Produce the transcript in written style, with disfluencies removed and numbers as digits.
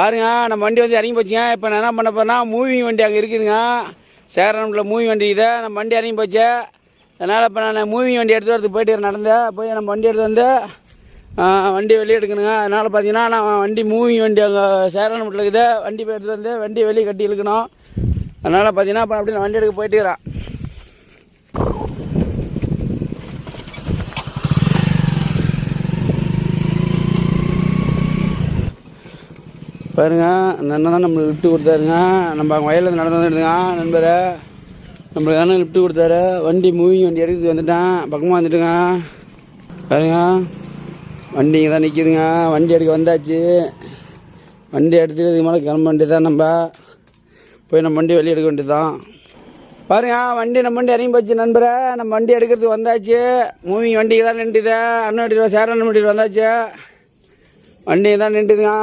பாருங்க, நம்ம வண்டி வந்து இறங்கி போச்சுங்க. இப்போ நான் என்ன பண்ண போறேன்னா, மூவிங் வண்டி அங்கே இருக்குதுங்க. சேரணத்தில் மூவிங் வண்டி இதை நம்ம வண்டி இறங்கி போச்சு. அதனால் இப்போ நான் மூவிங் வண்டி எடுத்து வரதுக்கு போயிட்டு நடந்தேன். போய் நம்ம வண்டி எடுத்து வந்து வண்டி வெளியே எடுக்கணுங்க. அதனால் பார்த்தீங்கன்னா நான் வண்டி மூவிங் வண்டி அங்கே சேரணத்தில் இருக்குது. வண்டி போய் எடுத்து வந்து வண்டி வெளியே கட்டி இழுக்கணும். அதனால் பார்த்தீங்கன்னா இப்போ அப்படி நான் வண்டி எடுக்க போயிட்டுக்கிறேன். பாருங்க, அந்த அண்ணன் தான் நம்மளுக்கு லிஃப்ட்டு கொடுத்தாருங்க. நம்ம அங்கே வயலில் நடந்து வந்துடுங்க நண்பரை. நம்மளுக்கு அண்ணன் லிஃப்ட்டு கொடுத்தாரு. வண்டி மூவிங் வண்டி எடுத்து வந்துட்டேன். பக்கமாக வந்துட்டுங்க. பாருங்க, வண்டி இங்கே தான் நிற்கிதுங்க. வண்டி எடுக்க வந்தாச்சு. வண்டி எடுத்துட்டு இதுக்கு மேலே கிளம்ப வேண்டியது தான். நம்ம போய் நம்ம வண்டி வெளியே எடுக்க வேண்டியது தான். பாருங்க, நம்ம வண்டி இறங்கி போச்சு நண்பரை. நம்ம வண்டி எடுக்கிறதுக்கு வந்தாச்சு. மூவிங் வண்டிக்கு தான் நின்றுது. அண்ணன் வண்டியில் சேர அண்ணன் வண்டியில் வந்தாச்சு. வண்டி தான் நின்றுதுங்க.